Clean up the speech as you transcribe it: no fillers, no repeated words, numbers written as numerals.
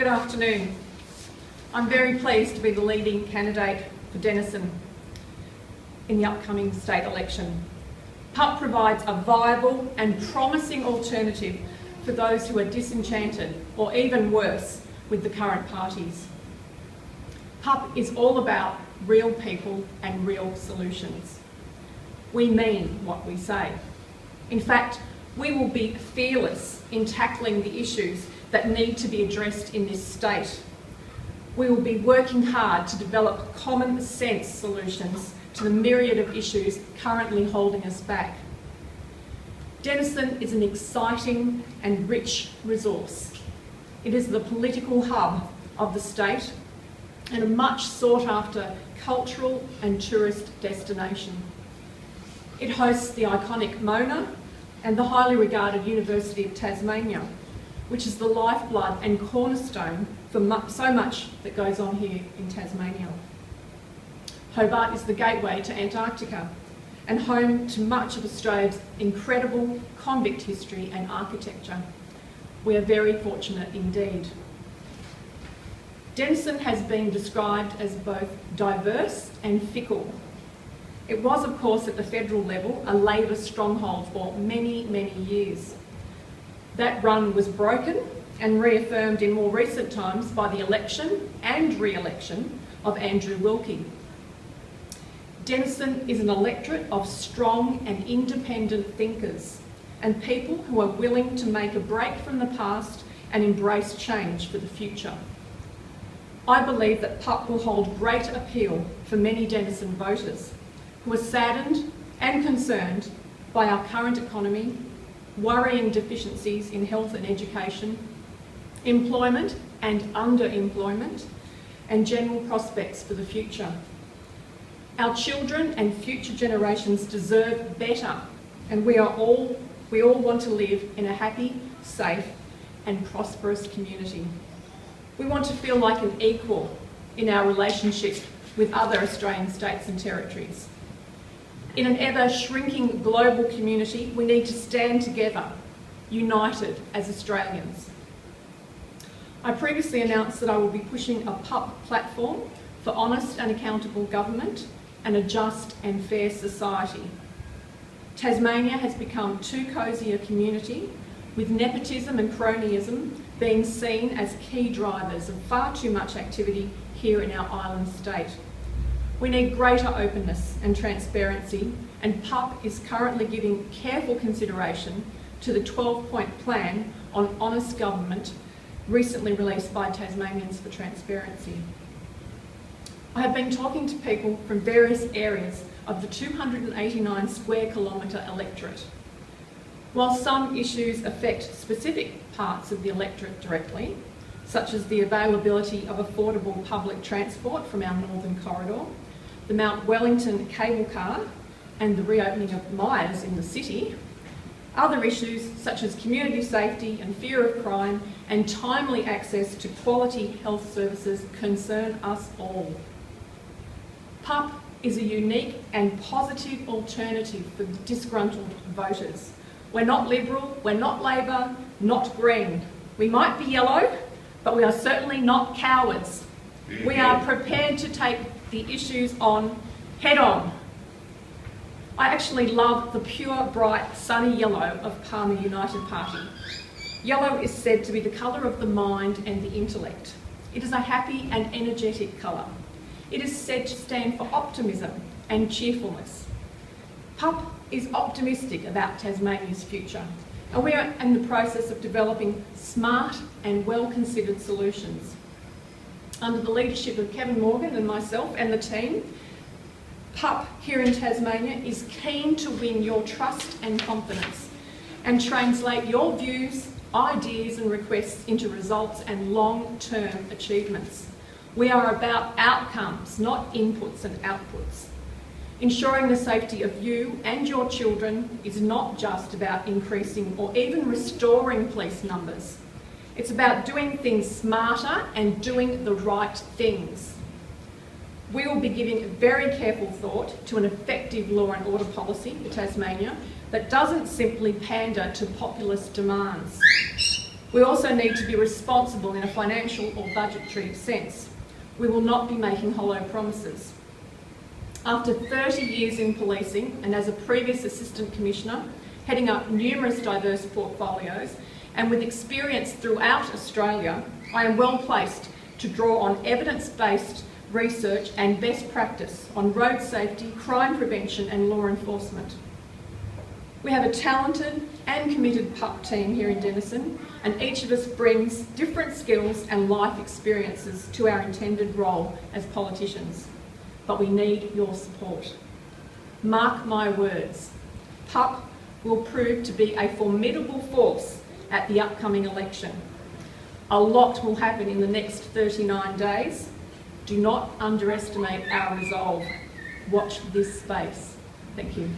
Good afternoon. I'm very pleased to be the leading candidate for Denison in the upcoming state election. PUP provides a viable and promising alternative for those who are disenchanted, or even worse, with the current parties. PUP is all about real people and real solutions. We mean what we say. In fact, we will be fearless in tackling the issues that need to be addressed in this state. We will be working hard to develop common sense solutions to the myriad of issues currently holding us back. Denison is an exciting and rich resource. It is the political hub of the state and a much sought after cultural and tourist destination. It hosts the iconic Mona and the highly regarded University of Tasmania, which is the lifeblood and cornerstone for so much that goes on here in Tasmania. Hobart is the gateway to Antarctica and home to much of Australia's incredible convict history and architecture. We are very fortunate indeed. Denison has been described as both diverse and fickle. It was, of course, at the federal level, a Labor stronghold for many, many years. That run was broken and reaffirmed in more recent times by the election and re-election of Andrew Wilkie. Denison is an electorate of strong and independent thinkers and people who are willing to make a break from the past and embrace change for the future. I believe that PUP will hold great appeal for many Denison voters who are saddened and concerned by our current economy, worrying deficiencies in health and education, employment and underemployment, and general prospects for the future. Our children and future generations deserve better, and we all want to live in a happy, safe and prosperous community. We want to feel like an equal in our relationship with other Australian states and territories. In an ever-shrinking global community, we need to stand together, united as Australians. I previously announced that I will be pushing a PUP platform for honest and accountable government and a just and fair society. Tasmania has become too cosy a community, with nepotism and cronyism being seen as key drivers of far too much activity here in our island state. We need greater openness and transparency, and PUP is currently giving careful consideration to the 12-point plan on honest government recently released by Tasmanians for Transparency. I have been talking to people from various areas of the 289 square kilometre electorate. While some issues affect specific parts of the electorate directly, such as the availability of affordable public transport from our northern corridor, the Mount Wellington cable car and the reopening of Myers in the city, other issues such as community safety and fear of crime and timely access to quality health services concern us all. PUP is a unique and positive alternative for disgruntled voters. We're not Liberal, we're not Labor, not Green. We might be yellow, but we are certainly not cowards. We are prepared to take the issues on head on. I actually love the pure, bright, sunny yellow of Palmer United Party. Yellow is said to be the colour of the mind and the intellect. It is a happy and energetic colour. It is said to stand for optimism and cheerfulness. PUP is optimistic about Tasmania's future, and we are in the process of developing smart and well-considered solutions. Under the leadership of Kevin Morgan and myself and the team, PUP here in Tasmania is keen to win your trust and confidence and translate your views, ideas and requests into results and long-term achievements. We are about outcomes, not inputs and outputs. Ensuring the safety of you and your children is not just about increasing or even restoring police numbers. It's about doing things smarter and doing the right things. We will be giving very careful thought to an effective law and order policy for Tasmania that doesn't simply pander to populist demands. We also need to be responsible in a financial or budgetary sense. We will not be making hollow promises. After 30 years in policing and as a previous Assistant Commissioner, heading up numerous diverse portfolios and with experience throughout Australia, I am well placed to draw on evidence-based research and best practice on road safety, crime prevention and law enforcement. We have a talented and committed PUP team here in Denison, and each of us brings different skills and life experiences to our intended role as politicians. But we need your support. Mark my words, PUP will prove to be a formidable force at the upcoming election. A lot will happen in the next 39 days. Do not underestimate our resolve. Watch this space. Thank you.